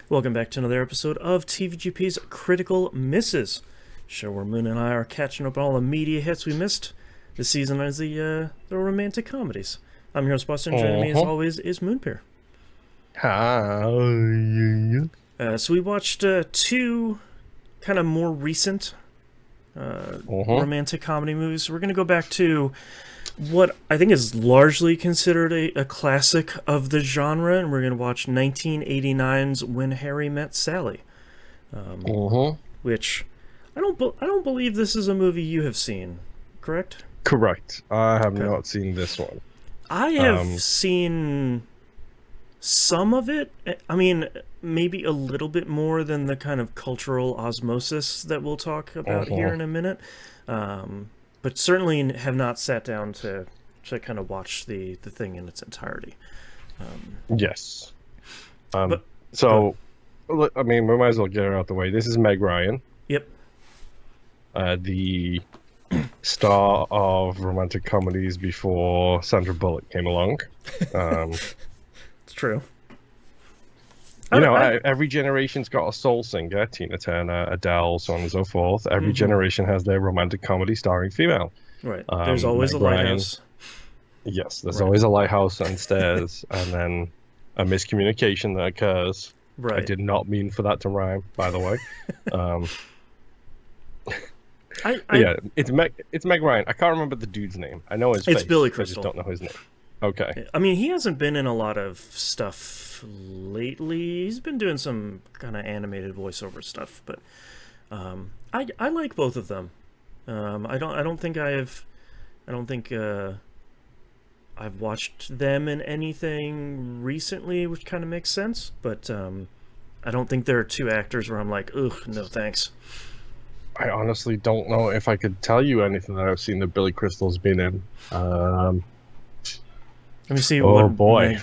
Welcome back to another episode of TVGP's Critical Misses, show where Moon and I are catching up on all the media hits we missed this season as the romantic comedies. I'm your host, Boston. Joining me as always is Moonpear. Hi. So we watched two kind of more recent romantic comedy movies. We're going to go back to what I think is largely considered a classic of the genre, and we're going to watch 1989's When Harry Met Sally, which I don't believe this is a movie you have seen, correct? Correct. I have not seen this one. I have seen some of it. I mean, maybe a little bit more than the kind of cultural osmosis that we'll talk about here in a minute. But certainly have not sat down to kind of watch the thing in its entirety. Yes. I mean, we might as well get her out the way. This is Meg Ryan. Yep. The star of romantic comedies before Sandra Bullock came along. It's true. Every generation's got a soul singer, Tina Turner, Adele, so on and so forth. Every generation has their romantic comedy starring female. Right. There's always Meg a Ryan. lighthouse. Yes, there's always a lighthouse and stairs, and then a miscommunication that occurs. Right. I did not mean for that to rhyme, by the way. It's Meg Ryan. I can't remember the dude's name. I know his face. It's Billy Crystal. I just don't know his name. Okay. I mean, he hasn't been in a lot of stuff lately. He's been doing some kind of animated voiceover stuff, but I like both of them. I don't think I've watched them in anything recently, which kind of makes sense. But I don't think there are two actors where I'm like, ugh, no thanks. I honestly don't know if I could tell you anything that I've seen that Billy Crystal's been in. Let me see. Oh boy.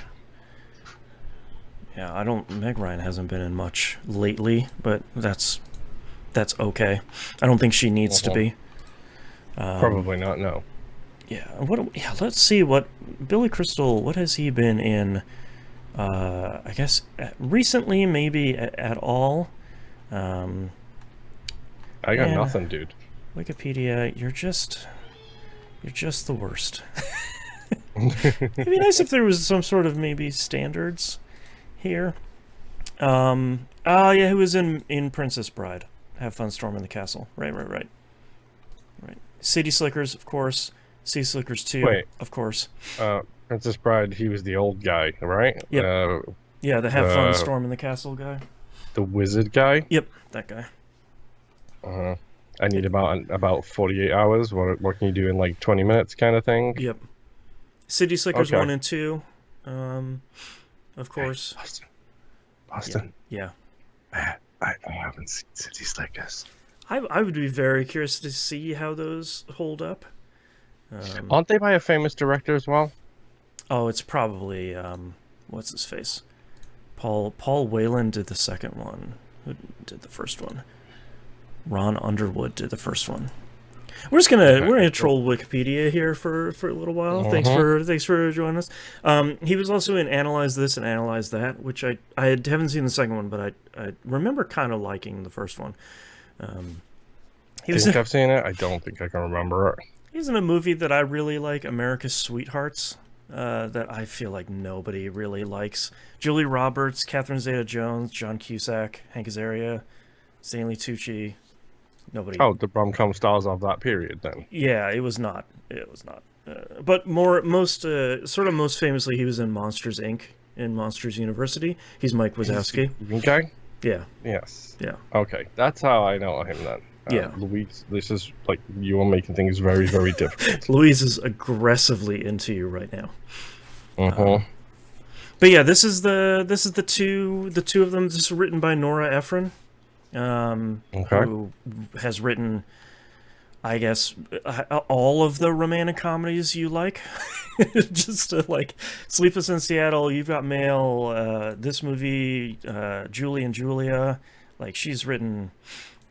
Meg Ryan hasn't been in much lately, but that's okay. I don't think she needs to be. Probably not. No. Yeah. Let's see what Billy Crystal. What has he been in? I guess recently, maybe at all. I got nothing, dude. Wikipedia, you're just the worst. It'd be nice if there was some sort of maybe standards here. He was in Princess Bride. Have Fun Storming the Castle. Right. City Slickers, of course. City Slickers 2, of course. Princess Bride, he was the old guy, right? Yep. The Have Fun Storming the Castle guy. The wizard guy? Yep, that guy. I need about 48 hours. What can you do in like 20 minutes kind of thing? Yep. City Slickers 1 and 2, of course. Hey, Boston. Yeah. I haven't seen City Slickers. I would be very curious to see how those hold up. Aren't they by a famous director as well? Oh, it's probably what's his face? Paul Whelan did the second one. Who did the first one? Ron Underwood did the first one. We're gonna troll Wikipedia here for a little while. Thanks for joining us. He was also in Analyze This and Analyze That, which I haven't seen the second one, but I remember kind of liking the first one. I've seen it. I don't think I can remember it. He's in a movie that I really like, America's Sweethearts, that I feel like nobody really likes. Julie Roberts, Catherine Zeta-Jones, John Cusack, Hank Azaria, Stanley Tucci. Nobody. Oh, the rom-com stars of that period, then. Yeah, it was not. But most famously, he was in Monsters Inc. in Monsters University. He's Mike Wazowski. Okay. Yeah. Yes. Yeah. Okay, that's how I know him then. Yeah. Louise, this is like you are making things very, very difficult. Louise is aggressively into you right now. But yeah, this is the two of them. This is written by Nora Ephron. Who has written, I guess, all of the romantic comedies you like. Just like Sleepless in Seattle, You've Got Mail, this movie, Julie and Julia. Like, she's written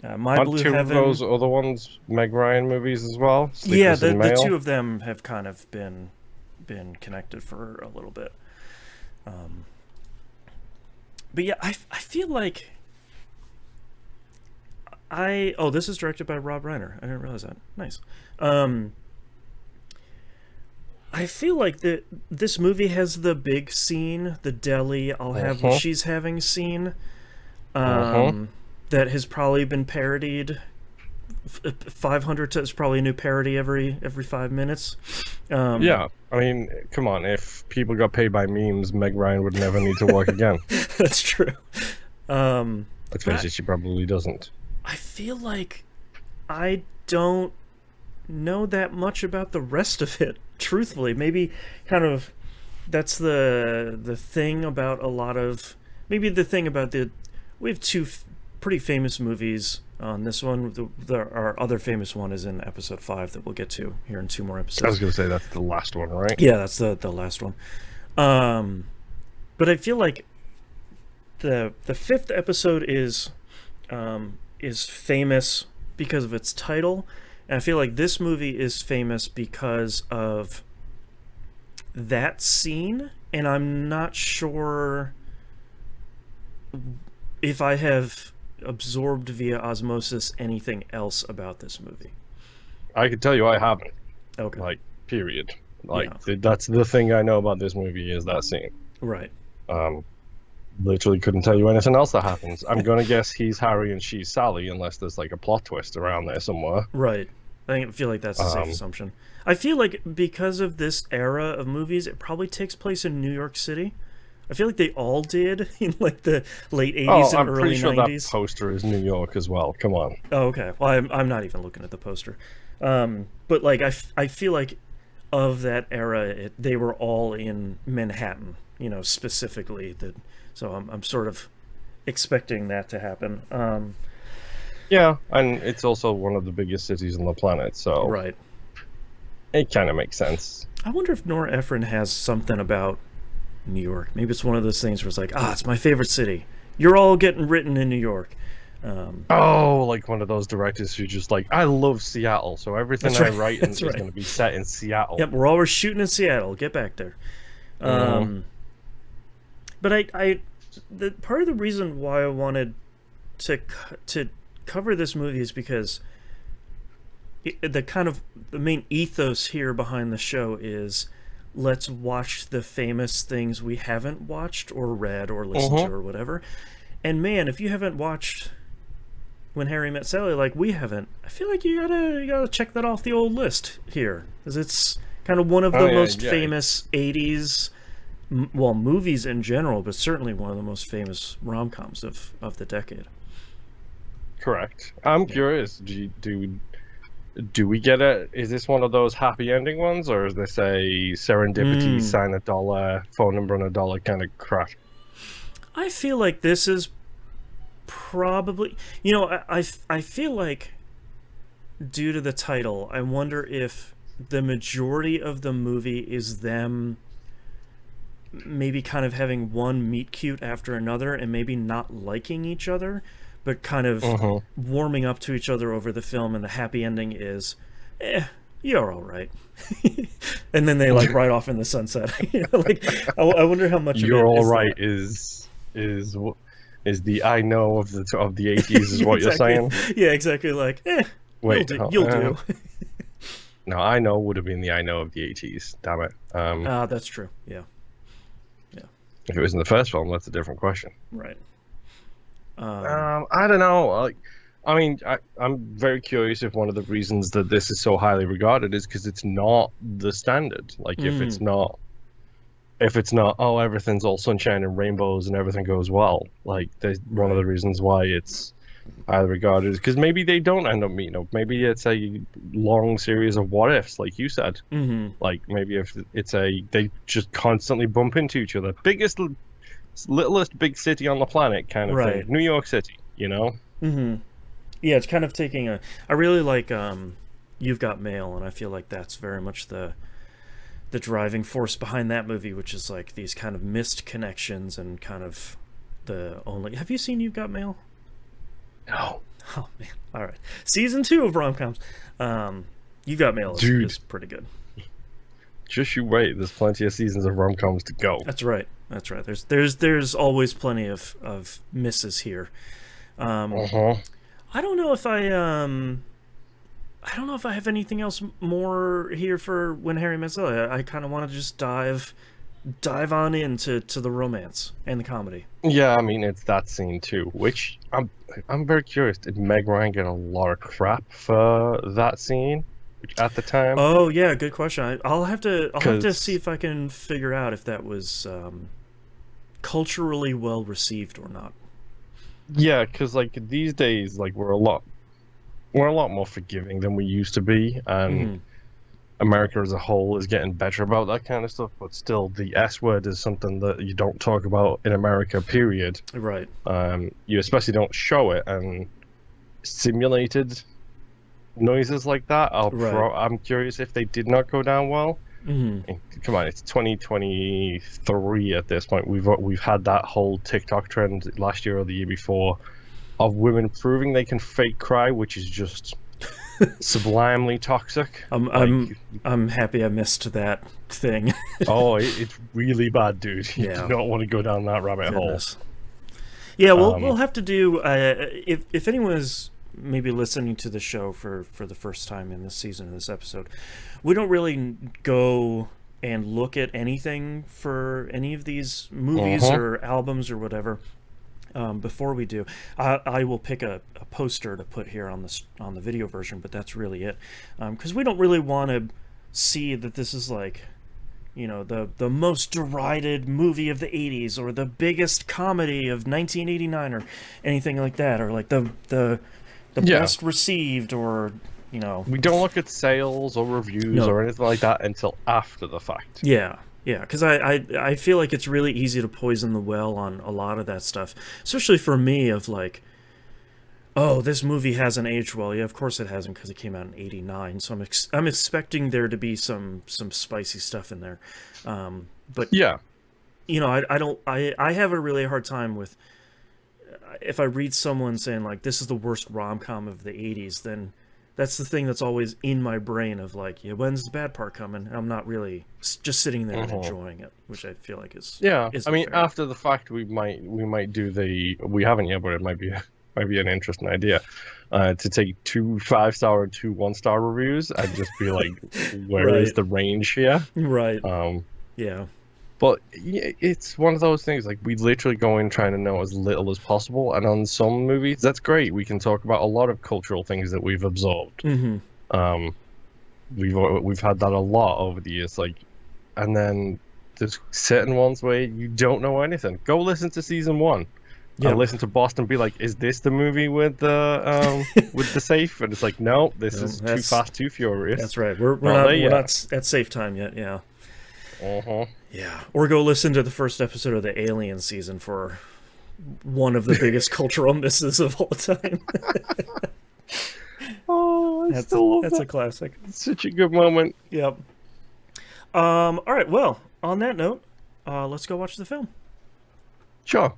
My Blue Heaven. Aren't two of those other ones Meg Ryan movies as well? Yeah, the two of them have kind of been been connected for a little bit. But yeah, I feel like this is directed by Rob Reiner. I didn't realize that. Nice. I feel like this movie has the big scene, the deli, I'll have what she's having scene, that has probably been parodied 500 times. Probably a new parody every 5 minutes. Yeah, I mean, come on. If people got paid by memes, Meg Ryan would never need to work again. That's true. Let's face it, she probably doesn't. I feel like I don't know that much about the rest of it, truthfully. Maybe kind of that's the thing about a lot of, maybe the thing about we have two pretty famous movies on this one. Our other famous one is in episode 5 that we'll get to here in 2 more episodes. I was going to say that's the last one, right? Yeah, that's the last one. But I feel like the 5th episode is famous because of its title. And I feel like this movie is famous because of that scene, and I'm not sure if I have absorbed via osmosis anything else about this movie. I can tell you I haven't. Okay. Like, period. Like, that's the thing I know about this movie is that scene. Right. Literally couldn't tell you anything else that happens. I'm gonna guess he's Harry and she's Sally, unless there's like a plot twist around there somewhere. Right. I feel like that's a safe assumption. I feel like because of this era of movies, it probably takes place in New York City. I feel like they all did in like the late 80s and early 90s. I'm pretty sure that poster is New York as well. Come on. Oh, okay. Well, I'm not even looking at the poster. But like I feel like of that era, they were all in Manhattan, specifically. So I'm sort of expecting that to happen. Yeah, and it's also one of the biggest cities on the planet, so right. It kind of makes sense. I wonder if Nora Ephron has something about New York. Maybe it's one of those things where it's like, it's my favorite city. You're all getting written in New York. Like one of those directors who just like, I love Seattle, so everything I write is going to be set in Seattle. Yep, we're always shooting in Seattle. Get back there. But the part of the reason why I wanted to cover this movie is because the main ethos here behind the show is let's watch the famous things we haven't watched or read or listened to or whatever. And man, if you haven't watched When Harry Met Sally like we haven't, I feel like you gotta check that off the old list here, because it's kind of one of the most famous 80s movies in general, but certainly one of the most famous rom-coms of the decade. Correct. I'm curious. Do we get it? Is this one of those happy ending ones, or is this a serendipity, sign $1, phone number and $1 kind of crap? I feel like this is probably, I feel like due to the title, I wonder if the majority of the movie is them maybe kind of having one meet cute after another and maybe not liking each other, but kind of warming up to each other over the film, and the happy ending is, you're all right. And then they like ride off in the sunset. I wonder how much you're of it all right is the I know of the 80s is what exactly. You're saying? Yeah, exactly. Like, wait, you'll do. No, I know would have been the I know of the 80s. Damn it. That's true. Yeah. If it was in the first film, that's a different question. Right. I don't know. I'm very curious if one of the reasons that this is so highly regarded is because it's not the standard. Like, if it's not, everything's all sunshine and rainbows and everything goes well. Like, there's one of the reasons why it's highly regarded is because maybe they don't end up meeting up. Maybe it's a long series of what ifs, like you said. Like, maybe if it's they just constantly bump into each other. Biggest, littlest big city on the planet kind of thing. New York City, Yeah, it's kind of taking I really like You've Got Mail, and I feel like that's very much the driving force behind that movie, which is like these kind of missed connections and kind of the only... Have you seen You've Got Mail? No. Oh, man. All right. Season 2 of rom-coms. You've Got Mail is pretty good. just you wait. There's plenty of seasons of rom-coms to go. That's right. That's right. There's always plenty of misses here. Uh-huh. I don't know if I don't know if I have anything else more here for When Harry Met Sally. I kind of want to just dive on into the romance and the comedy. Yeah, I mean it's that scene too, which I'm very curious. Did Meg Ryan get a lot of crap for that scene, which at the time? Oh yeah, good question. I'll have to see 'Cause if I can figure out if that was culturally well received or not. yeah, because like these days, like we're a lot more forgiving than we used to be, and Hmm. America as a whole is getting better about that kind of stuff. But still, the S word is something that you don't talk about in America. Period. Right. You especially don't show it, and simulated noises like that. Right. I'm curious if they did not go down well. Hmm. Come on, it's 2023 at this point. We've had that whole TikTok trend last year or the year before of women proving they can fake cry, which is just sublimely toxic. I'm Like, I'm I'm happy I missed that thing. oh, it's really bad, dude. You Yeah. do not want to go down that rabbit hole. Goodness. Yeah, we'll Um, have to do if anyone is maybe listening to the show for the first time in this season of this episode, we don't really go and look at anything for any of these movies uh-huh. or albums or whatever. Before we do, I will pick a poster to put here on the video version, but that's really it, because we don't really want to see that this is like, the most derided movie of the 80s or the biggest comedy of 1989 or anything like that, or like the Yeah, best received, or we don't look at sales or reviews no. or anything like that until after the fact. Yeah, yeah, because I feel like it's really easy to poison the well on a lot of that stuff, especially for me, of like, oh, this movie hasn't aged well. Yeah, of course it hasn't, because it came out in '89. So I'm expecting there to be some spicy stuff in there. But Yeah, I don't I have a really hard time with, if I read someone saying like this is the worst rom com of the '80s, then that's the thing that's always in my brain of like, yeah, when's the bad part coming? And I'm not really just sitting there and uh-huh. enjoying it, which I feel like Yeah. I isn't mean, fair. after the fact, we might do we haven't yet, but it might be an interesting idea. To take two 5-star and two 1-star reviews and just be like, where is Right. the range here? Right. Um, Yeah. but yeah, it's one of those things. Like we literally go in trying to know as little as possible, and on some movies, that's great. We can talk about a lot of cultural things that we've absorbed. Mm-hmm. Um, we've had that a lot over the years. Like, and then there's certain ones where you don't know anything. Go listen to season 1. Yep. And listen to Boston be like, is this the movie with the with the safe? And it's like, no, this No, is Too that's Fast, Too Furious. that's right. We're Not not there we're yet. not at safe time yet. Yeah. Uh-huh. Yeah. Or go listen to the first episode of the Alien season for one of the biggest cultural misses of all time. Oh, I That's still love that's a that. classic. It's such a good moment. Yep. All right. Well, on that note, let's go watch the film. Sure.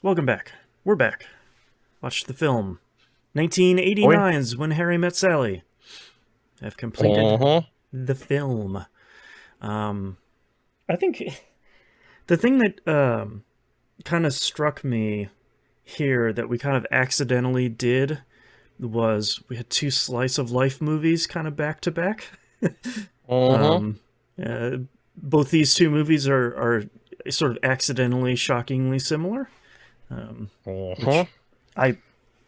Welcome back. We're back. Watch the film. 1989's When Harry Met Sally. I've completed Uh-huh. the film. I think the thing that kind of struck me here that we kind of accidentally did was we had two slice of life movies kind of back to back. Uh-huh. Uh, both these two movies are sort of accidentally, shockingly similar. Uh-huh. I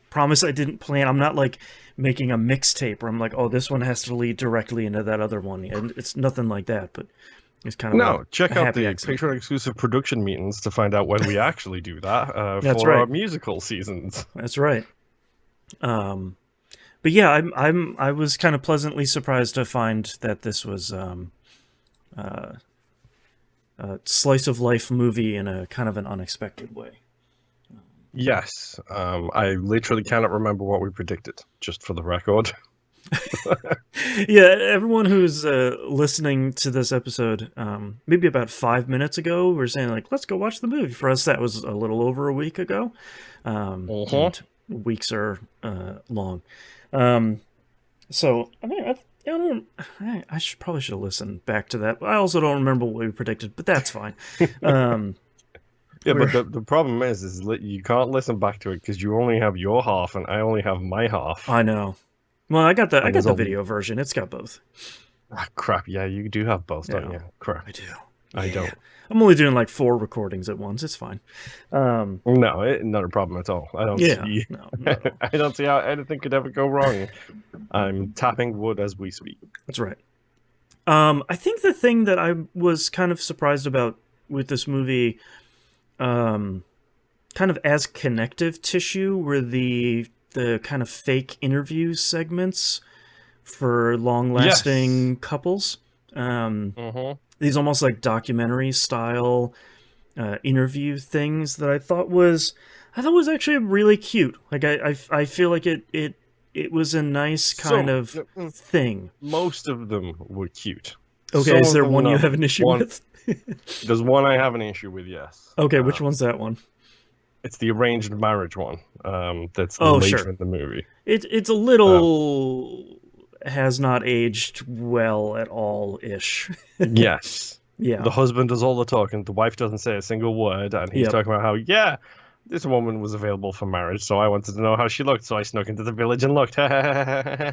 promise I didn't plan. I'm not like making a mixtape where I'm like, oh, this one has to lead directly into that other one. And it's nothing like that, but it's kind of No, check a out happy the accident. Patreon exclusive production meetings to find out when we actually do that That's for our right. musical seasons. That's right. But yeah, I was kind of pleasantly surprised to find that this was a slice of life movie in a kind of an unexpected way. Yes, I literally cannot remember what we predicted, just for the record. Yeah, everyone who's listening to this episode, maybe about 5 minutes ago, we're saying like, let's go watch the movie. For us, that was a little over a week ago, and weeks are long. So I mean, I probably should have listened back to that. I also don't remember what we predicted, but that's fine. Yeah, but the problem is you can't listen back to it because you only have your half and I only have my half. I know. Well, I got And there's the a- video version. It's got both. Ah, crap. Yeah, you do have both, don't you? Crap. I do. I don't. I'm only doing like 4 recordings at once. It's fine. No, not a problem at all. I don't see. No, not at all. I don't see how anything could ever go wrong. I'm tapping wood as we speak. That's right. I think the thing that I was kind of surprised about with this movie, kind of as connective tissue, were the kind of fake interview segments for long-lasting couples. These almost like documentary style interview things that I thought was actually really cute. Like I feel like it was a nice kind of thing. Most of them were cute. Okay, Some is there of them one you not. have an issue with? There's one I have an issue with, yes. Okay, which one's that one? It's the arranged marriage one. That's Oh, later sure. in the movie. It's a little has not aged well at all ish. Yes. Yeah. The husband does all the talking. The wife doesn't say a single word, and he's talking about how, this woman was available for marriage, so I wanted to know how she looked, so I snuck into the village and looked. Yeah,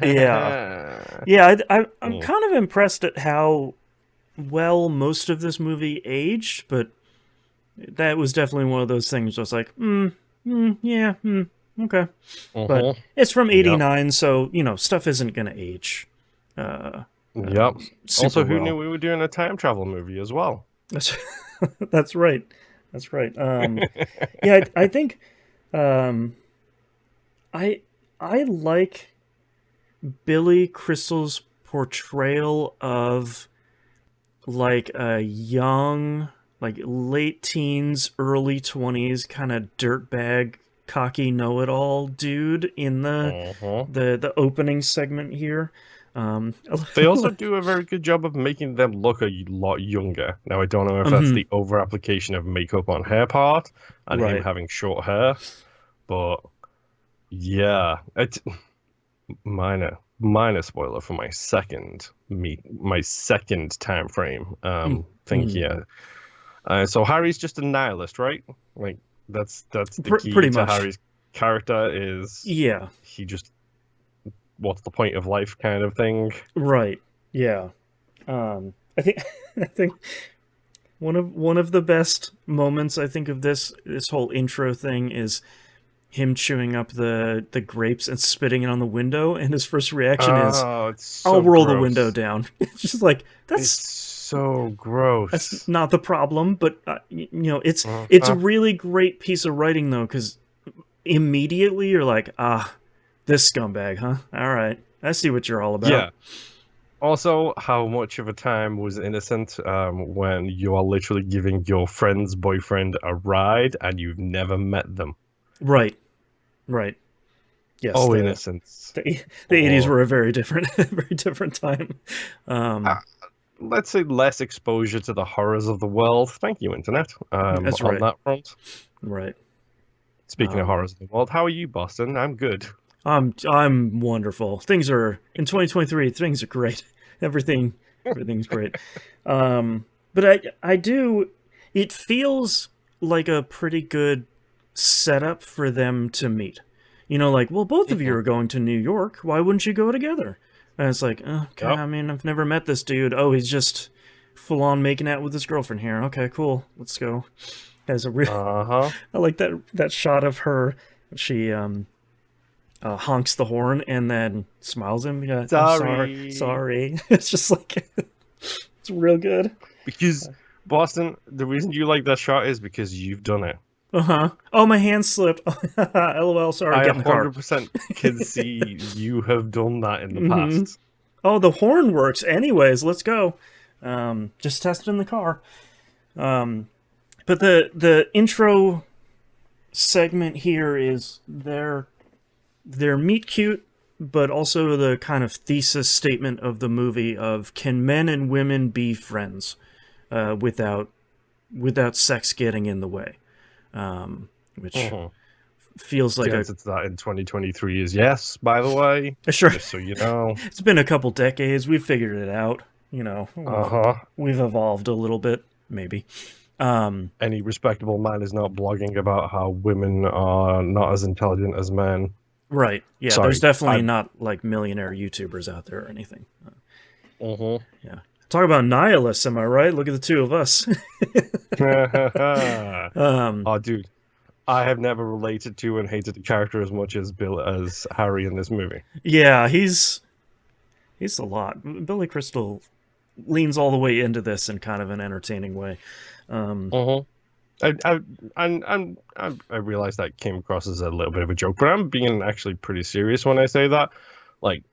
I'm kind of impressed at how well most of this movie aged, but that was definitely one of those things where I was like, okay. But it's from 89, so, stuff isn't going to age. Yep. Also, who knew we were doing a time travel movie as well? That's right. That's right. Yeah, I think I like Billy Crystal's portrayal of like a young, like late teens, early 20s kind of dirtbag, cocky know-it-all dude in the opening segment here. They also do a very good job of making them look a lot younger. Now, I don't know if that's the over-application of makeup on her part and him having short hair, but yeah, it's minor spoiler for my second time frame thing here. So Harry's just a nihilist, right? Like that's the key pretty to much. Harry's character is he just what's the point of life kind of thing. Right. Yeah. I think one of the best moments I think of this whole intro thing is him chewing up the grapes and spitting it on the window, and his first reaction is, "I'll roll the window down." It's just like it's so gross. That's not the problem, but it's a really great piece of writing though, because immediately you're like, this scumbag, huh? All right, I see what you're all about. Yeah. Also, how much of a time was innocent when you are literally giving your friend's boyfriend a ride and you've never met them? Right. Yes. Innocence. The 80s were a very different time. Let's say less exposure to the horrors of the world. Thank you, Internet. That's right. On that front. Right. Speaking of horrors of the world, how are you, Boston? I'm good. I'm wonderful. Things are in 2023. Things are great. Everything's great. But I do. It feels like a pretty good setup for them to meet. Like, well, both of you are going to New York. Why wouldn't you go together? And it's like, okay, I mean, I've never met this dude. Oh, he's just full on making out with his girlfriend here. Okay, cool. Let's go. Has a real. I like that shot of her. She honks the horn and then smiles at him. Yeah, sorry. It's just like it's real good. Because Boston, the reason you like that shot is because you've done it. Oh, my hand slipped. LOL. Sorry. I get in the car. 100% can see you have done that in the past. Oh, the horn works. Anyways, let's go. Just test it in the car. But the intro segment here is their meet cute but also the kind of thesis statement of the movie of, can men and women be friends without sex getting in the way, which feels like the answer to that in 2023 is yes, by the way. Sure. Just so you know. It's been a couple decades. We've figured it out. You know, we've evolved a little bit, maybe. Any respectable man is not blogging about how women are not as intelligent as men. Right. Yeah, Sorry, there's definitely not like millionaire YouTubers out there or anything. Yeah. Talk about nihilists, am I right? Look at the two of us. Oh, dude. I have never related to and hated the character as much as Harry in this movie. Yeah, he's a lot. Billy Crystal leans all the way into this in kind of an entertaining way. I realize that came across as a little bit of a joke, but I'm being actually pretty serious when I say that. Like,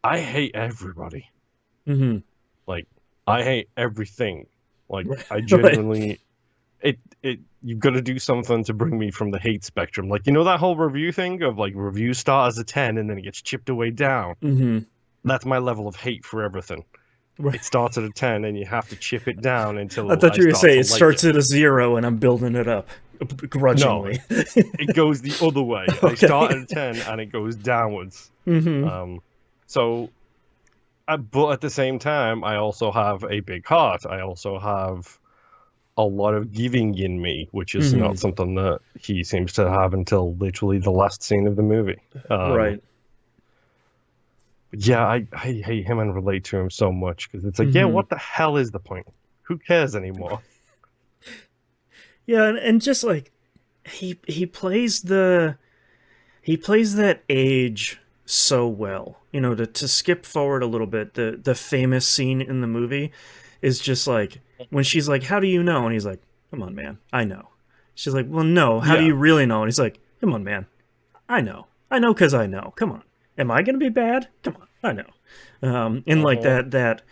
I hate everybody. Like, I hate everything. Like, I genuinely, you've got to do something to bring me from the hate spectrum. Like, you know that whole review thing of like reviews start as a 10 and then it gets chipped away down. That's my level of hate for everything. It starts at a 10 and you have to chip it down until I thought you were going to say it starts at a 0 and I'm building it up grudgingly. No, it goes the other way. Okay. I start at a 10 and it goes downwards. But at the same time, I also have a big heart. I also have a lot of giving in me, which is not something that he seems to have until literally the last scene of the movie. Right. Yeah, I hate him and relate to him so much because it's like, yeah, what the hell is the point? Who cares anymore? Yeah, and just like he plays that age so well. You know, to skip forward a little bit, the famous scene in the movie is just like when she's like, "How do you know?" And he's like, "Come on, man, I know." She's like, "Well, no, how do you really know?" And he's like, "Come on, man, I know because I know. Come on, am I gonna be bad? Come on, I know." And like that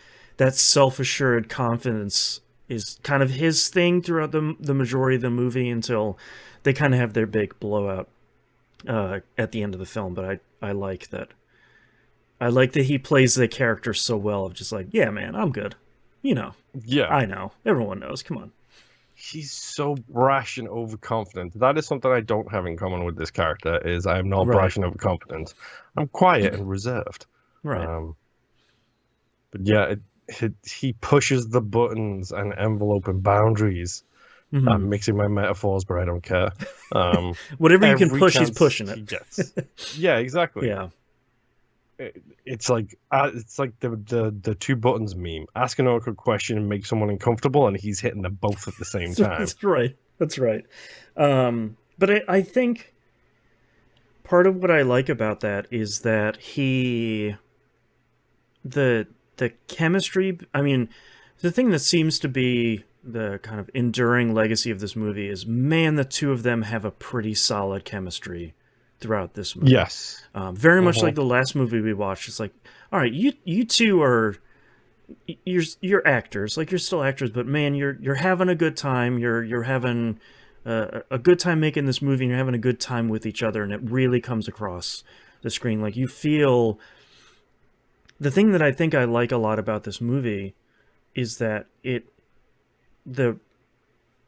self-assured confidence is kind of his thing throughout the majority of the movie until they kind of have their big blowout at the end of the film. But I like that. I like that he plays the character so well of just like, yeah, man, I'm good. You know. Yeah. I know. Everyone knows. Come on. He's so brash and overconfident. That is something I don't have in common with this character, is I am not brash and overconfident. I'm quiet and reserved. Right. But yeah, he pushes the buttons and envelope and boundaries. I'm mixing my metaphors, but I don't care. Whatever you can push, he's pushing it. He gets. Yeah, exactly. Yeah. It's like the two buttons meme. Ask an awkward question and make someone uncomfortable, and he's hitting them both at the same time. That's right. But I think part of what I like about that is that the chemistry. I mean, the thing that seems to be the kind of enduring legacy of this movie is, man, the two of them have a pretty solid chemistry throughout this movie. Yes. Very much like the last movie we watched. It's like, all right, you two are you're actors, like you're still actors, but man, you're having a good time. You're having a good time making this movie, and you're having a good time with each other, and it really comes across the screen. Like you feel. The thing that I think I like a lot about this movie is that the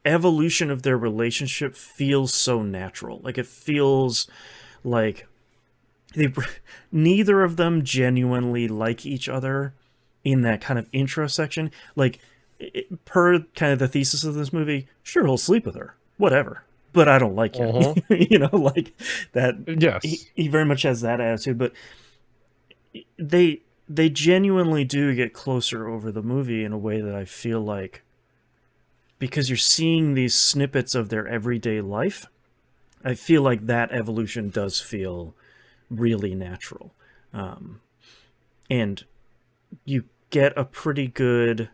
evolution of their relationship feels so natural. Like it feels like neither of them genuinely like each other in that kind of intro section. Like per kind of the thesis of this movie, sure, he'll sleep with her, whatever, but I don't like him. You know, like that. Yes, he very much has that attitude, but they genuinely do get closer over the movie in a way that I feel like, because you're seeing these snippets of their everyday life, I feel like that evolution does feel really natural. And you get a pretty good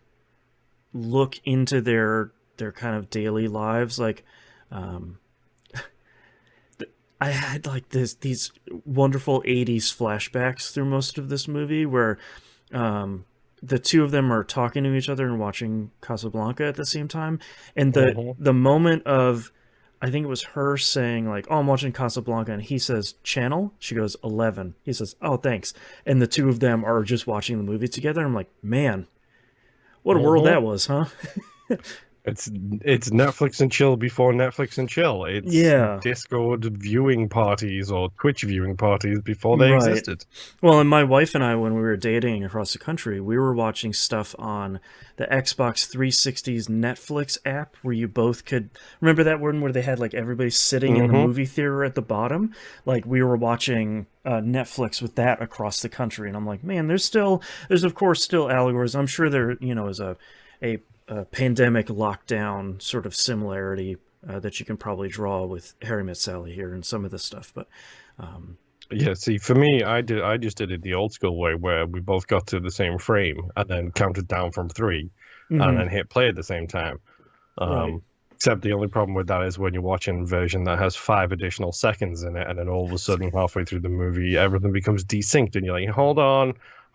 look into their kind of daily lives. Like, I had like these wonderful 80s flashbacks through most of this movie where the two of them are talking to each other and watching Casablanca at the same time. And the moment of I think it was her saying like, "Oh, I'm watching Casablanca," and he says, "Channel?" She goes, 11. He says, "Oh, thanks." And the two of them are just watching the movie together. I'm like, man, what a world Mm-hmm. that was, huh? It's Netflix and chill before Netflix and chill. It's Yeah, Discord viewing parties or Twitch viewing parties before they right. existed. Well, and my wife and I, when we were dating across the country, we were watching stuff on the Xbox 360's Netflix app where you both could remember that one where they had like everybody sitting in the Mm-hmm. movie theater at the bottom. Like we were watching Netflix with that across the country, and I'm like, man, there's of course still allegories. I'm sure there is a, a pandemic lockdown sort of similarity that you can probably draw with Harry Met Sally here and some of this stuff, but. Um, Yeah, see, for me, I just did it the old school way where we both got to the same frame and then counted down from three, and mhm, then hit play at the same time. right. Except the only problem with that is when you're watching a version that has 5 additional seconds in it, and then all of a sudden, halfway through the movie, everything becomes desynced, and you're like, hold on.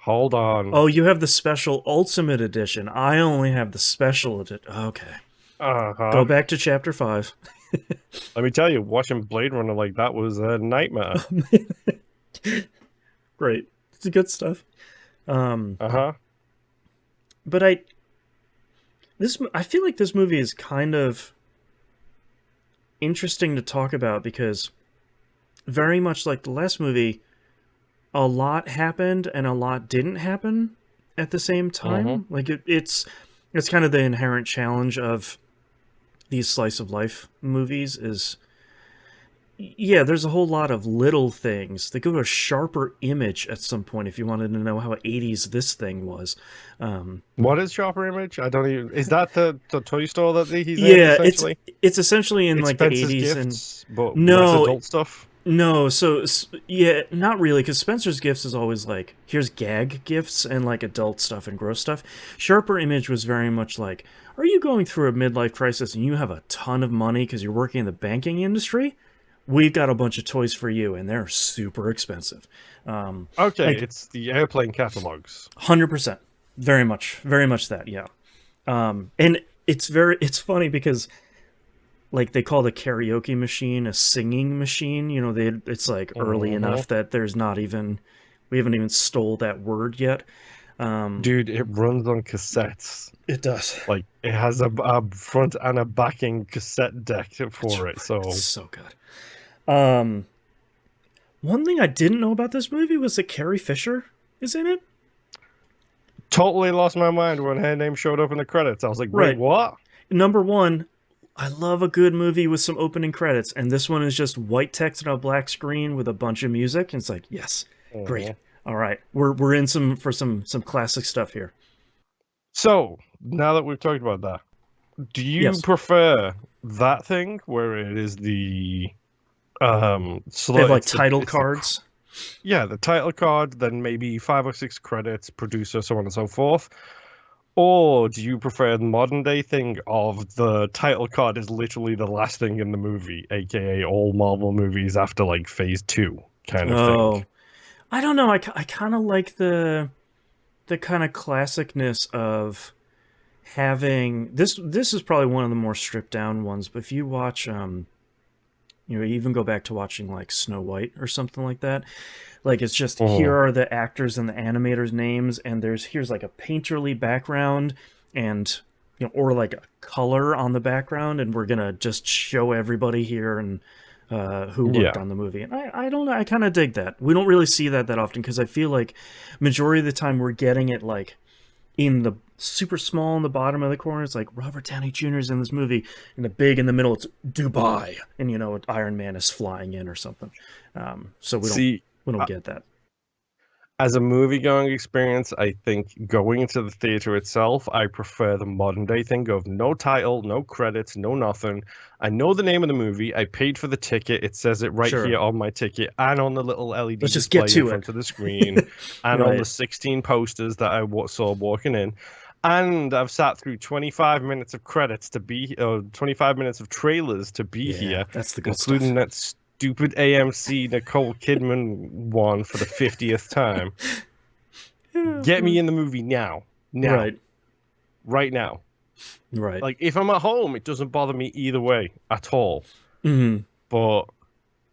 Oh, you have the special Ultimate Edition. I only have the special edition. Okay. Go Uh-huh. back to chapter 5. Let me tell you, watching Blade Runner like that was a nightmare. Great. It's good stuff. Um, Uh-huh. but I feel like this movie is kind of interesting to talk about because very much like the last movie, a lot happened and a lot didn't happen at the same Mm-hmm. time. Like it's kind of the inherent challenge of these slice of life movies is yeah, there's a whole lot of little things. They go to a sharper image at some point if you wanted to know how 80s this thing was. Um, What is Shopper Image? I don't even. Is that the toy store that he's in, yeah, essentially? it's essentially in It's like the Spencer's 80s and Gifts, but less no, adult stuff. no, so yeah, not really cuz Spencer's Gifts is always like here's gag gifts and like adult stuff and gross stuff. Sharper Image was very much like are you going through a midlife crisis and you have a ton of money cuz you're working in the banking industry? We've got a bunch of toys for you and they're super expensive. Okay, Like it's the airplane catalogs. 100%. Very much that, yeah. And it's funny because like they call the karaoke machine a singing machine. It's like early Hmm. enough that we haven't even stole that word yet. Um, Dude, it runs on cassettes. it does. Like it has a front and a backing cassette deck It's for it. So it's so good. Um, One thing I didn't know about this movie was that Carrie Fisher is in it. totally lost my mind when her name showed up in the credits. I was like, wait, Right. what? Number one, I love a good movie with some opening credits, and this one is just white text on a black screen with a bunch of music. And it's like, yes, great. Mhm. All right, we're in some classic stuff here. So now that we've talked about that, do you Yes, prefer that thing where it is the they have like it's the title cards. yeah, the title card, then maybe 5 or 6 credits, producer, so on and so forth? Or do you prefer the modern day thing of the title card is literally the last thing in the movie, aka all Marvel movies after like phase two kind of thing? Oh, I don't know. I kind of like the kind of classicness of having this. This is probably one of the more stripped down ones. But if you watch, even go back to watching like Snow White or something like that. Like it's just here Mhm. are the actors and the animators' names, and here's like a painterly background, and or like a color on the background, and we're gonna just show everybody here and who worked Yeah. on the movie. And I don't know, I kind of dig that. We don't really see that often because I feel like majority of the time we're getting it like in the super small in the bottom of the corner. It's like Robert Downey Jr. is in this movie, and the big in the middle it's Dubai, and Iron Man is flying in or something. So See, we don't get that. as a movie going experience, I think going into the theater itself, I prefer the modern day thing of no title, no credits, no nothing. I know the name of the movie. I paid for the ticket. It says it right Sure. here on my ticket and on the little LED Let's just get display in to it. front of the screen and on the Right. 16 posters that I saw walking in. And I've sat through 25 minutes of credits to be, 25 minutes of trailers to be Yeah, here, that's the good including stuff. that stupid AMC Nicole Kidman one for the 50th time. Yeah. Get me in the movie now. Now. Right. Right now. Right. Like, if I'm at home, it doesn't bother me either way at all. Mm-hmm. But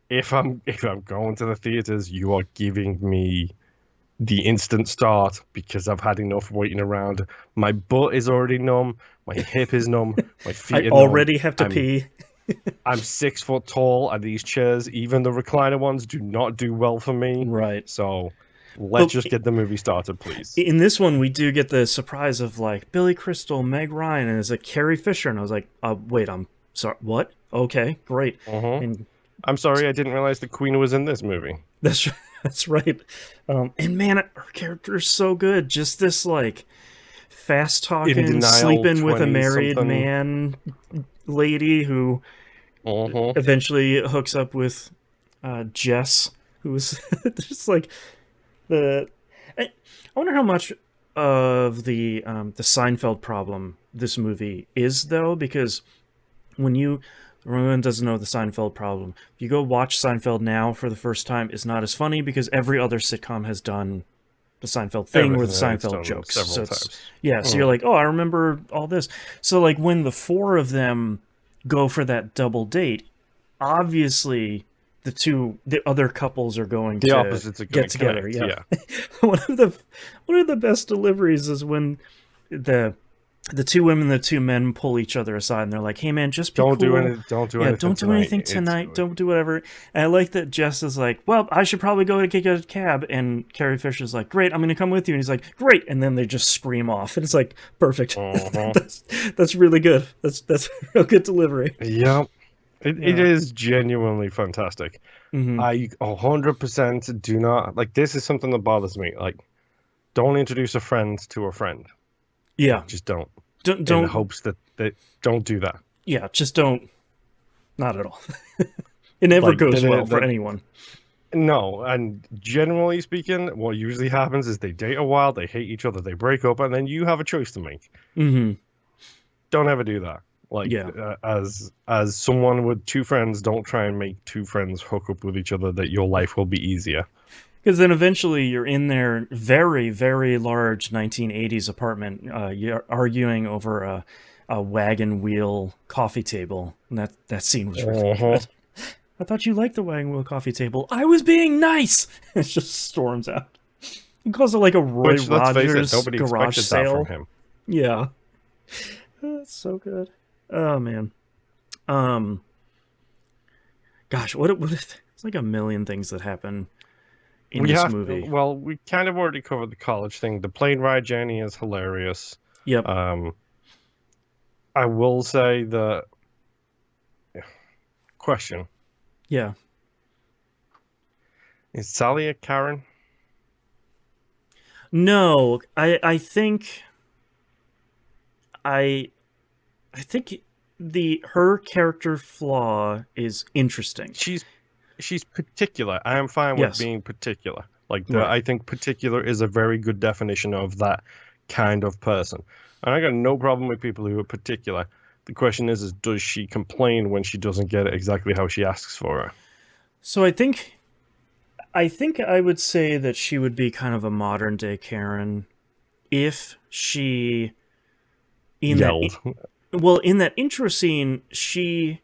if I'm going to the theaters, you are giving me the instant start because I've had enough waiting around. My butt is already numb, my hip is numb, my I feet are numb. already have to pee. I'm 6 foot tall, and these chairs, even the recliner ones, do not do well for me. Right. So let's But just get the movie started, please. in this one, we do get the surprise of like Billy Crystal, Meg Ryan, and it's like Carrie Fisher, and I was like, wait, I'm sorry, what? Okay, great. Uh-huh. And I'm sorry, I didn't realize the Queen was in this movie. that's that's right. And man, her character is so good. Just this like fast In talking, denial, sleeping with a 20 married something. man lady who Uh-huh. eventually hooks up with Jess, who's just like the. I wonder how much of the Seinfeld problem this movie is, though, because when everyone doesn't know the Seinfeld problem, if you go watch Seinfeld now for the first time, it's not as funny because every other sitcom has done the Seinfeld thing or the Everything that's Seinfeld done jokes. several So it's times. yeah, so you're like, oh, I remember all this. So like when the four of them go for that double date, obviously the other couples are going The to opposites are going get to together. connect, Yeah. yeah. One of the best deliveries is when the two women and the two men pull each other aside and they're like, hey man, just be Don't do cool. anything. Don't do Yeah, anything don't do tonight. anything tonight. Don't do whatever. And I like that Jess is like, well, I should probably go to get a cab. And Carrie Fisher's like, great, I'm going to come with you. And he's like, great. And then they just scream off. And it's like, perfect. Uh-huh. that's really good. That's real good delivery. Yeah. It Yeah. is genuinely fantastic. Mm-hmm. I 100% do not like this is something that bothers me. Like, don't introduce a friend to a friend. Yeah. Just don't. Don't, In the don't hopes that they don't do that. yeah, just don't. Not at all. It never Like, goes well for anyone. No, and generally speaking, what usually happens is they date a while, they hate each other, they break up, and then you have a choice to make. Mm-hmm. Don't ever do that. Like, Yeah. as someone with two friends, don't try and make two friends hook up with each other. That your life will be easier. Because then eventually you're in their very, very large 1980s apartment, you're arguing over a wagon wheel coffee table. And that scene was really good. I thought you liked the wagon wheel coffee table. I was being nice! It just storms out. He calls it like a Roy Which, let's face Rogers it, nobody garage expected sale. that from him. Yeah. That's so good. Oh, man. Gosh, what it's like a million things that happen in this movie. Well, we kind of already covered the college thing. The plane ride journey is hilarious. Yep. I will say the question. Yeah. Is Sally a Karen? No, I think I think her character flaw is interesting. She's particular. I am fine with being particular. Like, Right. I think particular is a very good definition of that kind of person. And I got no problem with people who are particular. The question is does she complain when she doesn't get it exactly how she asks for it? So I think I would say that she would be kind of a modern day Karen if she Yelled. in that intro scene, she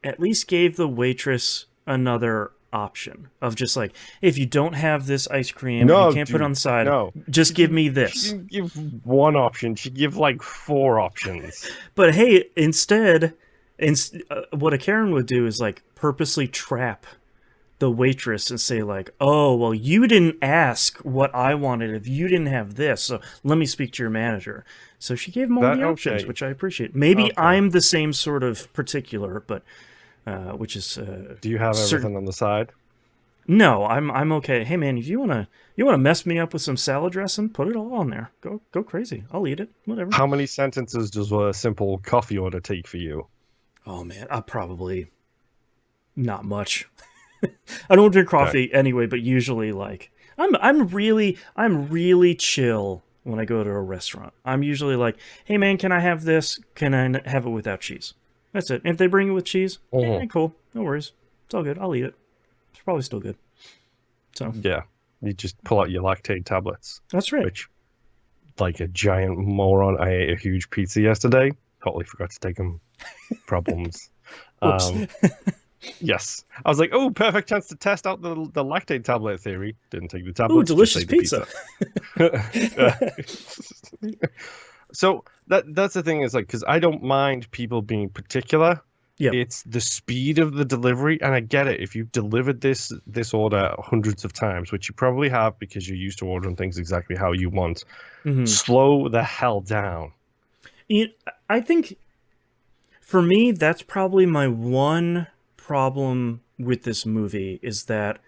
at least gave the waitress another option of just like, if you don't have this ice cream, No, you can't put it on the side, no. just give me She this. didn't give one option. She give like 4 options. But hey, instead, what a Karen would do is like purposely trap the waitress and say like, oh, well, you didn't ask what I wanted if you didn't have this, so let me speak to your manager. So she gave him all the options, okay. which I appreciate. Maybe Okay. I'm the same sort of particular, but which is Do you have everything on the side? no, I'm okay. Hey man, if you wanna mess me up with some salad dressing, put it all on there. Go crazy. I'll eat it. Whatever. How many sentences does a simple coffee order take for you? Oh man, I probably not much. I don't drink coffee anyway, but usually like I'm really chill when I go to a restaurant. I'm usually like, hey man, can I have this? Can I have it without cheese? That's it. If they bring it with cheese, cool, no worries. It's all good. I'll eat it. It's probably still good. So Yeah, you just pull out your lactate tablets. that's right. Which, like a giant moron, I ate a huge pizza yesterday. Totally forgot to take them. Problems. Whoops. Um, yes, I was like, oh, perfect chance to test out the lactate tablet theory. Didn't take the Ooh, tablets, just delicious ate the pizza. pizza. So that's the thing is like because I don't mind people being particular. Yep. It's the speed of the delivery, and I get it. If you've delivered this order hundreds of times, which you probably have because you're used to ordering things exactly how you want, Hmm. slow the hell down. I think for me, that's probably my one problem with this movie is that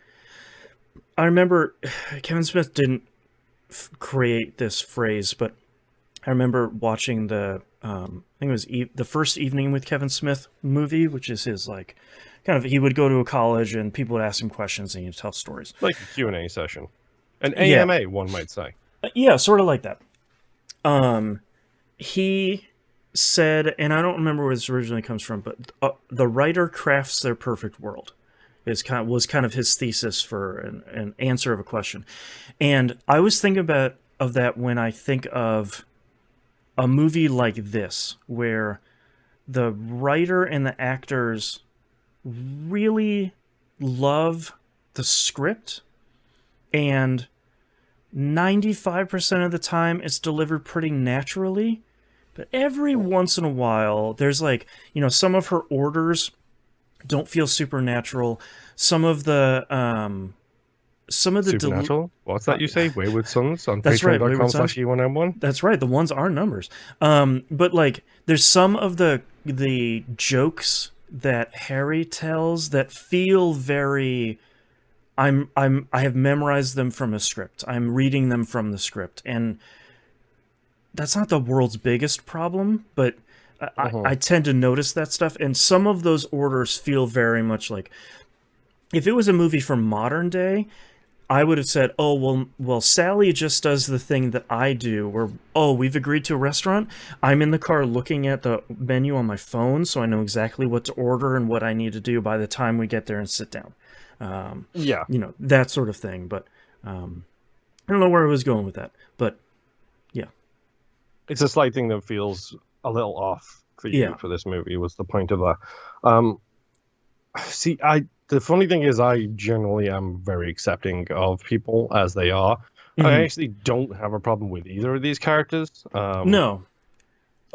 I remember Kevin Smith didn't create this phrase, but I remember watching I think it was the first Evening with Kevin Smith movie, which is his like kind of he would go to a college and people would ask him questions and he'd tell stories. Like a Q&A session, an Yeah, AMA, one might say. yeah, sort of like that. Um, he said, and I don't remember where this originally comes from, but the writer crafts their perfect world. Was kind of his thesis for an answer of a question, and I was thinking about of that when I think of a movie like this, where the writer and the actors really love the script, and 95% of the time it's delivered pretty naturally. But every once in a while, there's like, some of her orders don't feel supernatural. Some of the, Supernatural? What's that you say? Wayward Sons on that's right, Wayward Sons. patreon.com/E1M1? That's right. The ones are numbers. But like, there's some of the jokes that Harry tells that feel very. I have memorized them from a script. I'm reading them from the script, and that's not the world's biggest problem, but I tend to notice that stuff. And some of those orders feel very much like if it was a movie from modern day, I would have said, "Oh, well, Sally just does the thing that I do where, oh, we've agreed to a restaurant. I'm in the car looking at the menu on my phone, so I know exactly what to order and what I need to do by the time we get there and sit down." Yeah. That sort of thing. But I don't know where I was going with that. But yeah. It's a slight thing that feels a little off for you Yeah. for this movie was the point of that. See, the funny thing is I generally am very accepting of people as they are. I Mhm. actually don't have a problem with either of these characters. No.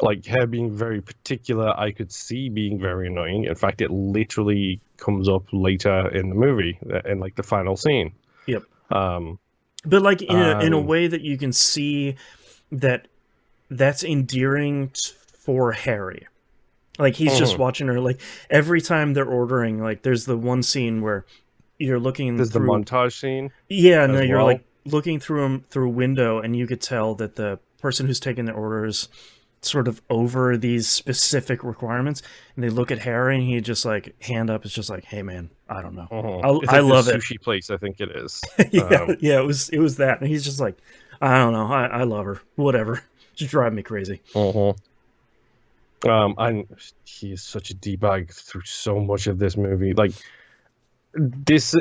Like her being very particular, I could see being very annoying. In fact, it literally comes up later in the movie, in like the final scene. Yep. Um, But like in a and way that you can see that that's endearing for Harry. Like he's just mhm. watching her. Like every time they're ordering, like there's the one scene where you're looking There's the through. montage scene Yeah, no, as you're well. like looking through them through a window, and you could tell that the person who's taking the orders sort of over these specific requirements, and they look at Harry, and he just like hand up. It's just like, hey man, I don't know. It's I like love this it. sushi place, I think it is. Yeah, yeah. It was that, and he's just like, I don't know. I love her. Whatever. Just drive me crazy. Uh-huh. And he is such a d-bag through so much of this movie. Like this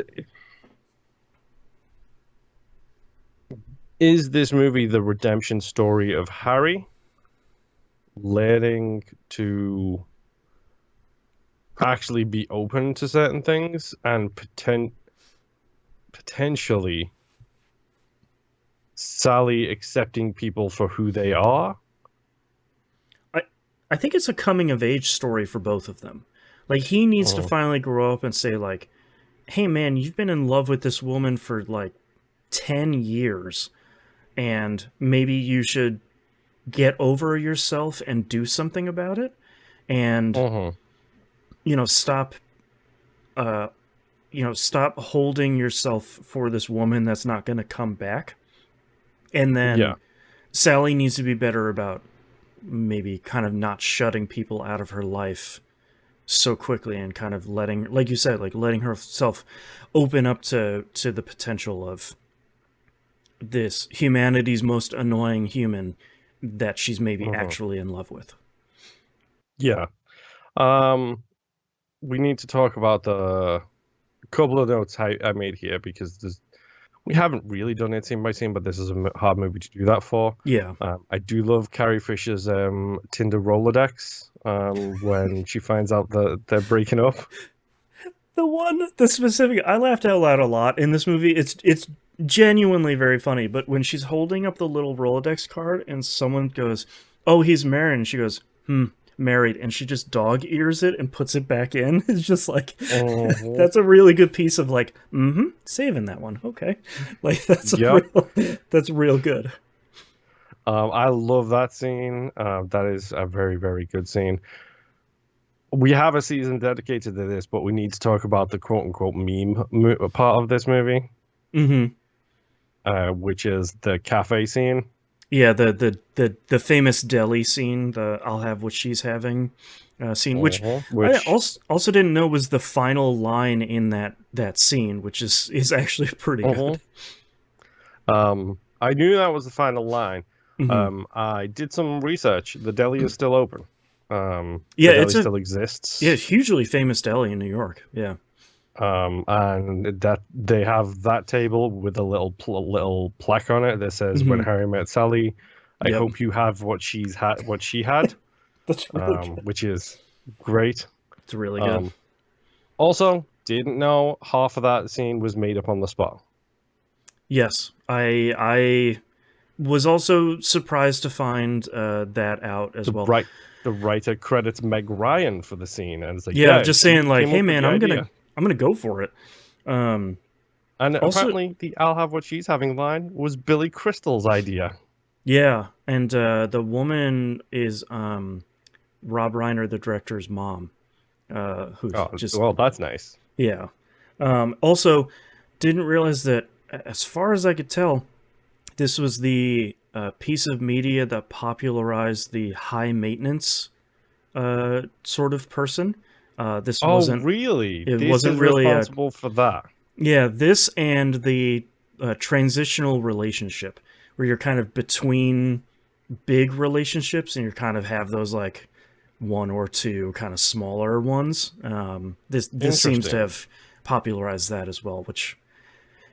is this movie the redemption story of Harry learning to actually be open to certain things and potentially Sally accepting people for who they are. I think it's a coming of age story for both of them. Like he needs to Uh-huh. finally grow up and say like, hey man, you've been in love with this woman for like 10 years, and maybe you should get over yourself and do something about it, and Uh-huh. stop stop holding yourself for this woman that's not going to come back. And Yeah. then Sally needs to be better about maybe kind of not shutting people out of her life so quickly, and kind of letting, like you said, like letting herself open up to the potential of this humanity's most annoying human that she's maybe Uh-huh. actually in love with. Yeah. Um we need to talk about the couple of notes I made here because there's We haven't really done it scene by scene, but this is a hard movie to do that for. Yeah. I do love Carrie Fisher's Tinder Rolodex when she finds out that they're breaking up. The specific, I laughed out loud a lot in this movie. It's genuinely very funny. But when she's holding up the little Rolodex card and someone goes, "Oh, he's married," and she goes, married," and she just dog ears it and puts it back in. It's just like that's a really good piece of like, saving that one. Okay, like that's real good. I love that scene. That is a very, very good scene. We have a season dedicated to this, but we need to talk about the quote-unquote meme part of this movie, which is the cafe scene. Yeah, the famous deli scene, the "I'll have what she's having" scene, which I also didn't know was the final line in that scene, which is actually pretty good. I knew that was the final line. I did some research. The deli is still open. Yeah, the deli still exists. Yeah, hugely famous deli in New York. Yeah. And that they have that table with a little plaque on it that says "When Harry Met Sally." I hope you have what she had. That's really good. Which is great. It's really good. Also, didn't know half of that scene was made up on the spot. Yes, I was also surprised to find that out as well. The writer credits Meg Ryan for the scene, and it's like, just saying like, "Hey man, I'm gonna go for it." And also, apparently, the "I'll have what she's having" line was Billy Crystal's idea. Yeah, and the woman is Rob Reiner, the director's mom. Well, that's nice. Yeah. Also, didn't realize that, as far as I could tell, this was the piece of media that popularized the high maintenance sort of person. This wasn't really. It wasn't really responsible for that. Yeah, this and the transitional relationship, where you're kind of between big relationships and you kind of have those like one or two kind of smaller ones. This seems to have popularized that as well, which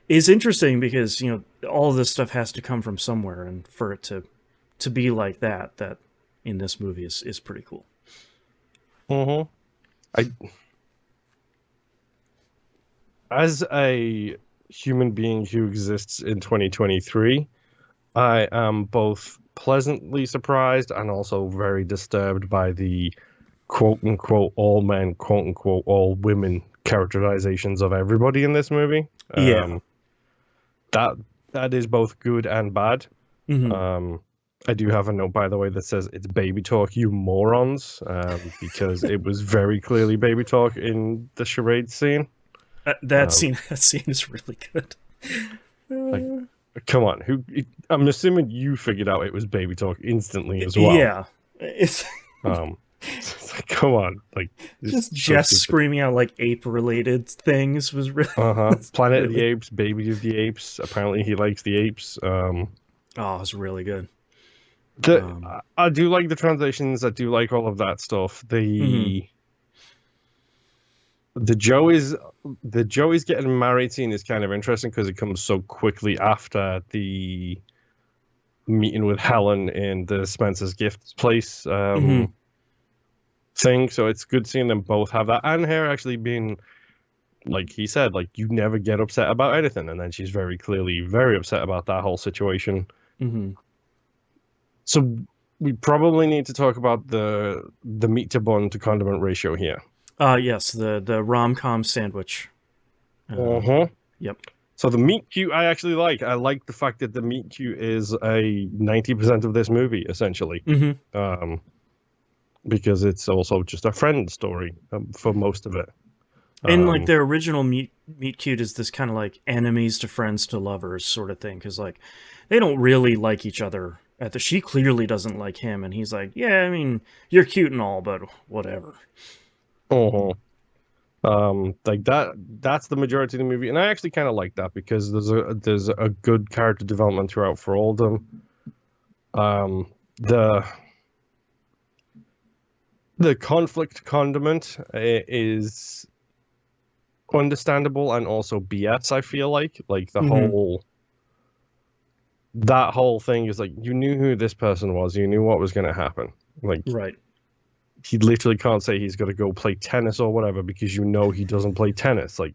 is interesting because, you know, all of this stuff has to come from somewhere, and for it to be like that in this movie is pretty cool. As a human being who exists in 2023, I am both pleasantly surprised and also very disturbed by the quote-unquote all men, quote-unquote all women characterizations of everybody in this movie. That is both good and bad. I do have a note, by the way, that says it's baby talk, you morons, because it was very clearly baby talk in the charade scene. That scene is really good. Come on, I'm assuming you figured out it was baby talk instantly as well. Yeah, it's like, come on, like just Jess screaming out like ape-related things was really Planet of the Apes, Baby of the Apes. Apparently, he likes the apes. It's really good. I do like the translations. I do like all of that stuff. The Joey's getting married scene is kind of interesting because it comes so quickly after the meeting with Helen in the Spencer's Gifts place thing. So it's good seeing them both have that, and her actually being, like he said, like, you never get upset about anything, and then she's very clearly very upset about that whole situation. So we probably need to talk about the meat to bun to condiment ratio here. Yes, the rom-com sandwich. Yep. So the meet cute I actually like. I like the fact that the meet cute is a 90% of this movie, essentially. Because it's also just a friend story for most of it. And like their original meet cute is this kind of like enemies to friends to lovers sort of thing, because like they don't really like each other. She clearly doesn't like him, and he's like, yeah, I mean, you're cute and all, but whatever. Like that's the majority of the movie, and I actually kind of like that because there's a good character development throughout for all of them. The conflict condiment is understandable and also BS. I feel like the Hmm. whole that whole thing is like you knew who this person was, you knew what was going to happen. Like Right. he literally can't say he's got to go play tennis or whatever because you know he doesn't play tennis. Like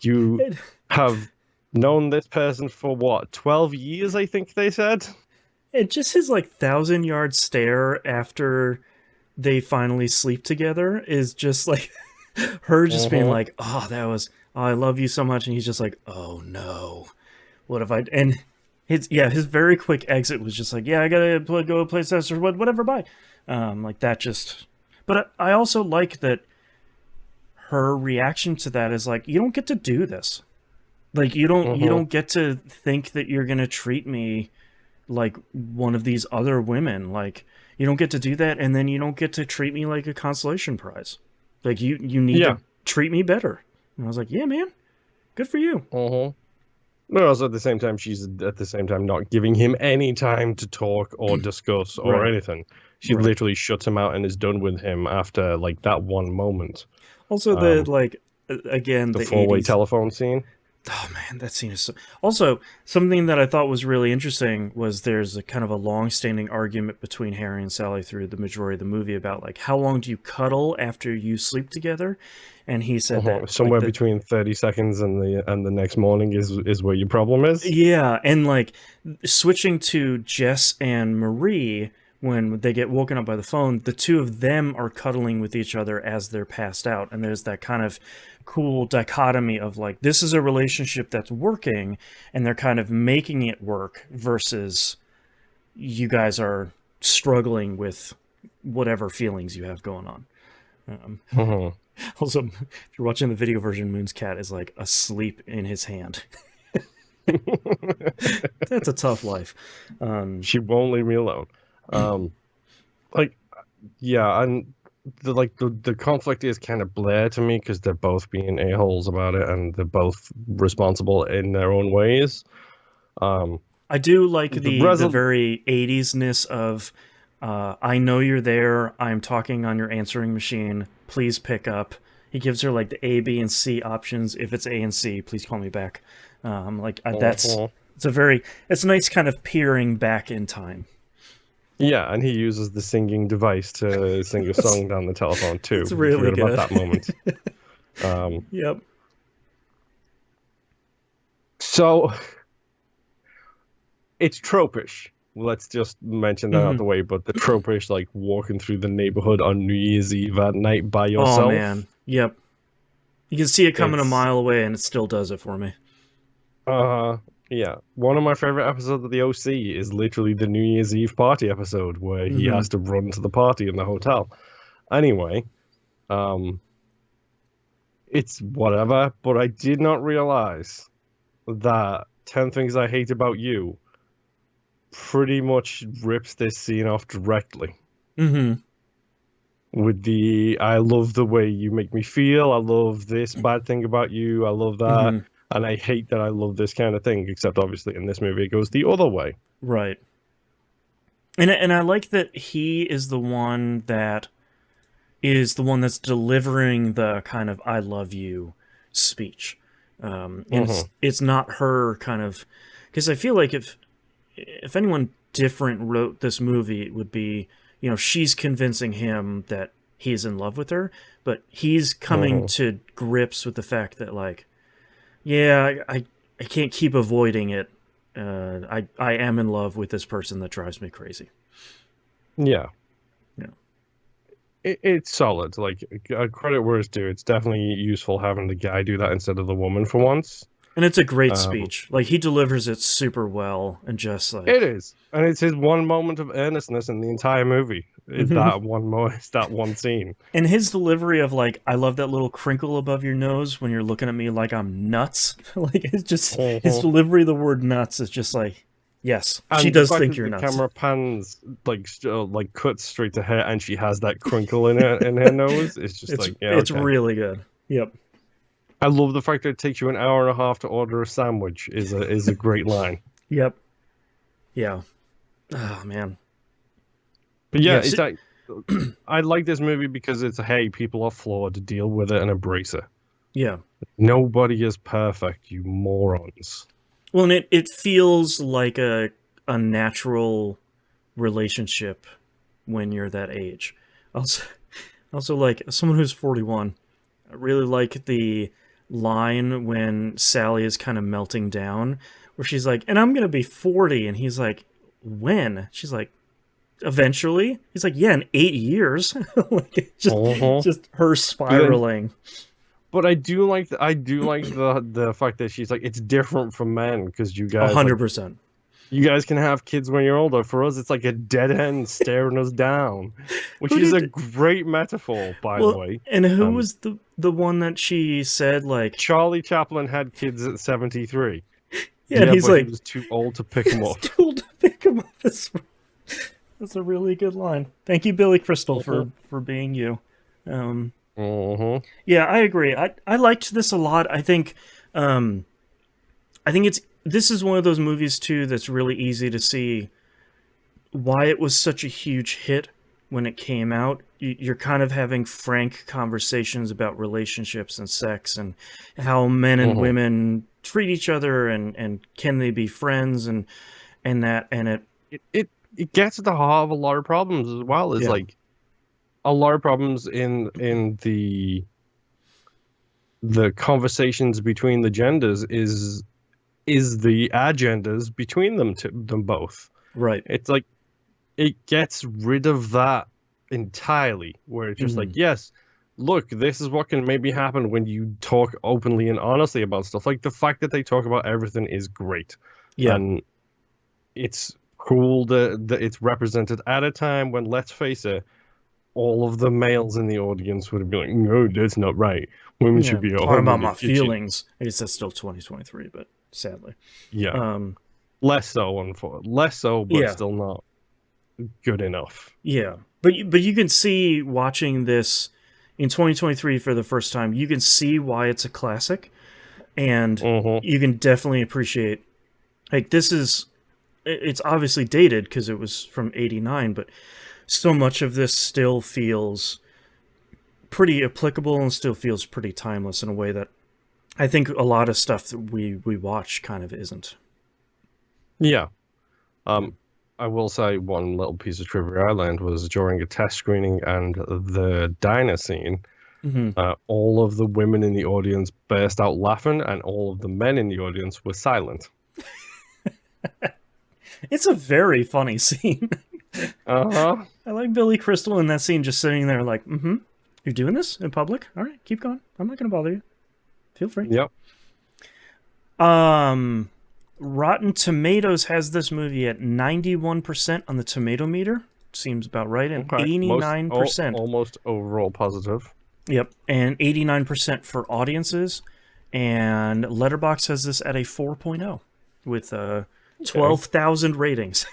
you And, have known this person for what 12 years, I think they said. and just his like 1,000 yard stare after they finally sleep together is just like her just being Uh-huh. like, "Oh, that was, oh, I love you so much," and he's just like, "Oh no, what have I?" And his very quick exit was just like, "Yeah, I gotta go play test or whatever." Bye. Like that just. But I also like that her reaction to that is like, "You don't get to do this. Like you Uh-huh. don't get to think that you're gonna treat me like one of these other women. Like you don't get to do that, and then you don't get to treat me like a consolation prize. Like you need Yeah. to treat me better." And I was like, "Yeah, man, good for you." Uh-huh. But also at the same time, she's at the same time not giving him any time to talk or discuss or Right, anything. She right. literally shuts him out and is done with him after like that one moment. Also, the Um, like again the the four-way '80s. telephone scene. Oh man, that scene is so. Also, something that I thought was really interesting was there's a kind of a long-standing argument between Harry and Sally through the majority of the movie about like how long do you cuddle after you sleep together, and he said that like Somewhere between 30 seconds and the next morning is where your problem is. yeah, and like switching to Jess and Marie when they get woken up by the phone, the two of them are cuddling with each other as they're passed out. And there's that kind of cool dichotomy of like, this is a relationship that's working and they're kind of making it work versus you guys are struggling with whatever feelings you have going on. Um, Mhm. Also, if you're watching the video version, Moon's cat is like asleep in his hand. That's a tough life. Um, She won't leave me alone. Um, like yeah, and the conflict is kind of blurred to me because they're both being a-holes about it and they're both responsible in their own ways. Um, I do like the the resol very 80s-ness of I know you're there. I'm talking on your answering machine. Please pick up. He gives her like the A, B, and C options. If it's A and C, please call me back. That's Mhm. it's a very it's a nice kind of peering back in time. Yeah, and he uses the singing device to sing a It's, song down the telephone too. it's You really forgot about good. that moment. Um, Yep. so it's tropish. Let's just mention that out Hmm. the way. But the tropish, like walking through the neighborhood on New Year's Eve at night by Oh yourself. man. Yep. You can see it coming a It's mile away, and it still does it for me. yeah. One of my favorite episodes of the OC is literally the New Year's Eve party episode where he Hmm. has to run to the party in the hotel. Anyway, um, it's whatever. But I did not realize that 10 Things I Hate About You pretty much rips this scene off directly Hmm. with the I love the way you make me feel, I love this bad thing about you, I love that, Hmm. and I hate that I love this kind of thing, except obviously in this movie it goes the other way. Right. And I like that he is the one that's delivering the kind of "I love you" speech, and Hmm. it's not her kind of because I feel like if anyone different wrote this movie, it would be she's convincing him that he's in love with her, but he's coming Hmm. to grips with the fact that like yeah I can't keep avoiding it. I am in love with this person that drives me crazy. Yeah, Yeah. it's solid. Like credit where it's due. It's definitely useful having the guy do that instead of the woman for once. And it's a great Um, speech. Like he delivers it super well, and just it like, is, and it's his one moment of earnestness in the entire movie. Is mhm. that one moment? It's that one scene. And his delivery of like, I love that little crinkle above your nose when you're looking at me like I'm nuts. Like it's just his Hmm. delivery of the word nuts is just like, yes, she And the does fact think that you're the nuts. camera pans like cuts straight to her, and she has that crinkle in her nose. It's just like, yeah, It's okay. really good. Yep. I love the fact that it takes you an hour and a half to order a sandwich. Is a great line. Yep. Yeah. Oh man. But yeah, Yes. it's like I like this movie because it's hey, people are flawed, deal with it and embrace it. Yeah. Nobody is perfect, you morons. Well, and it feels like a natural relationship when you're that age. Also, also like someone who's 41, I really like the line when Sally is kind of melting down, where she's like, "And I'm gonna be 40," and he's like, "When?" She's like, "Eventually." He's like, "Yeah, in 8 years." Like just her But then, spiraling. but I do like the fact that she's like, it's different from men because you A guys like 100%. you guys can have kids when you're older. For us, it's like a dead end staring us down, which Who is a did? great metaphor, by the Well, way. and who Um, was the one that she said like, Charlie Chaplin had kids at 73. yeah, and Yeah, he's but he like, was too old to pick them it's up. too old to pick him up. That's a really good line. Thank you, Billy Crystal, Uh-huh. for being you. Um, Uh-huh. yeah, I agree. I liked this a lot. Um, I think this is one of those movies too that's really easy to see why it was such a huge hit when it came out. You're kind of having frank conversations about relationships and sex and how men and Uh-huh. women treat each other and can they be friends and that and it It gets at the heart of a lot of problems as well. Is yeah like a lot of problems in the conversations between the genders is the agendas between them both. right. It's like it gets rid of that entirely, where it's just like, Hmm. yes, look, this is what can maybe happen when you talk openly and honestly about stuff. Like the fact that they talk about everything is great, Yeah. and it's cool that it's represented at a time when, let's face it, all of the males in the audience would have been like, no, that's not right. Women Yeah, should be at talking home about in the my kitchen. feelings. I guess that's still 2023, but sadly. Yeah, Um, less so, less so, but yeah, still not good enough. yeah. But you can see watching this in 2023 for the first time, you can see why it's a classic, and Uh-huh. you can definitely appreciate like this is it's obviously dated because it was from 89, but so much of this still feels pretty applicable and still feels pretty timeless in a way that I think a lot of stuff that we watch kind of isn't. Yeah. Yeah. Um, I will say one little piece of trivia I learned was during a test screening and the diner scene, Hmm. all of the women in the audience burst out laughing, and all of the men in the audience were silent. It's a very funny scene. Uh-huh. I like Billy Crystal in that scene just sitting there like, mm-hmm, you're doing this in public? All right, keep going. I'm not going to bother you. Feel free. Yep. Um, Rotten Tomatoes has this movie at 91% on the tomato meter. Seems about right. And Okay. 89%. Almost overall positive. Yep. And 89% for audiences. And Letterboxd has this at a 4.0 with Okay. 12,000 ratings.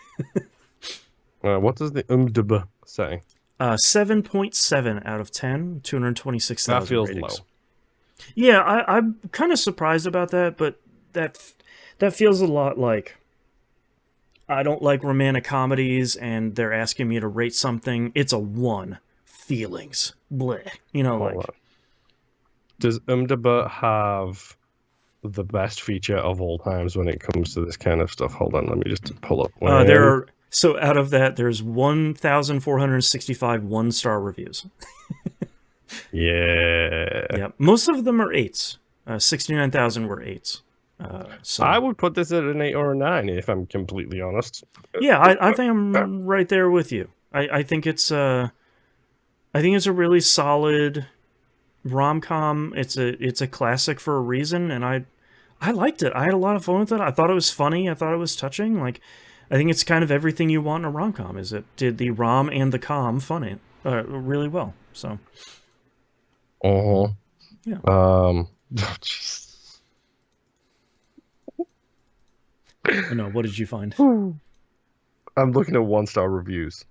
What does the IMDb say? 7.7 out of 10, That 226,000 feels low. ratings. Yeah, I'm kind of surprised about that, but that that feels a lot like I don't like romantic comedies, and they're asking me to rate something. It's a 1. Feelings, bleh. You know, Hold like on. Does IMDb have the best feature of all times when it comes to this kind of stuff? Hold on, let me just pull up there when. are. So out of that, there's 1,465 one-star reviews. Yeah. Yeah, most of them are 8s. 69,000 were 8s. I So would put this at an 8 or a 9 if I'm completely honest. yeah, I think I'm right there with you. I think it's I think it's a really solid rom-com. It's a classic for a reason, and I liked it. I had a lot of fun with it. I thought it was funny. I thought it was touching. Like, I think it's kind of everything you want in a rom-com. Is it did the rom and the com funny really well. So Uh-huh. yeah. Jeez. Oh, no, what did you find? I'm looking at 1-star reviews Oh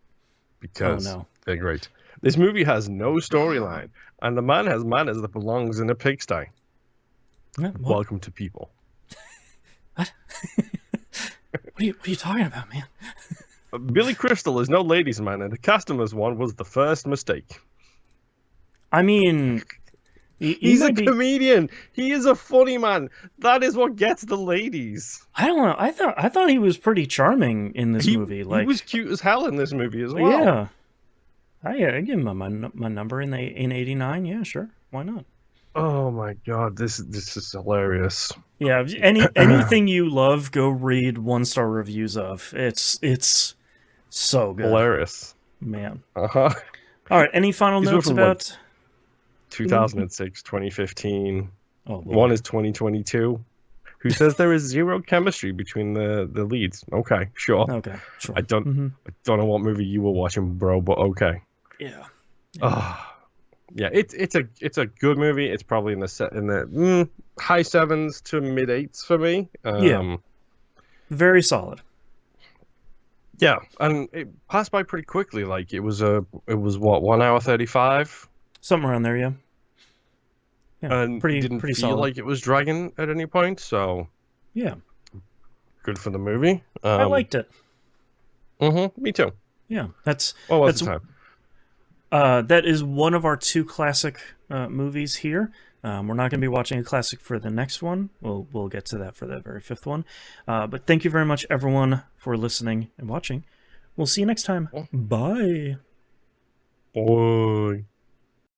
because no. they're great. This movie has no storyline, and the man has manners that belongs in a pigsty. What? Welcome to people. What? What are you talking about, man? Billy Crystal is no ladies' man, and the customer's one was the first mistake. I mean, He He's a might be. comedian. He is a funny man. That is what gets the ladies. I don't know. I thought he was pretty charming in this movie. He was Like, cute as hell in this movie as well. yeah, I give him my number in '89. Yeah, sure. Why not? Oh my god, this is hilarious. Yeah, anything you love, go read 1-star reviews of. It's so good, Hilarious. man. Uh-huh. All right, any final These were notes from, about 2006, 2015. Oh, boy. One is 2022. Who says there is zero chemistry between the leads? Okay, sure. Okay, sure. I don't know what movie you were watching, bro, but okay. Yeah. Yeah, it's a good movie. It's probably in the high 7s to mid 8s for me. Yeah. Very solid. Yeah, and it passed by pretty quickly. Like it was what, 1 hour 35, Something around there, yeah. Yeah, and pretty didn't pretty feel solid. like it was dragging at any point. So Yeah, good for the movie. I liked it. Me too. Yeah, that's What was the time? that is one of our 2 classic movies here. We're not going to be watching a classic for the next one. We'll get to that for the very 5th one. But thank you very much, everyone, for listening and watching. We'll see you next time. Bye. Boy.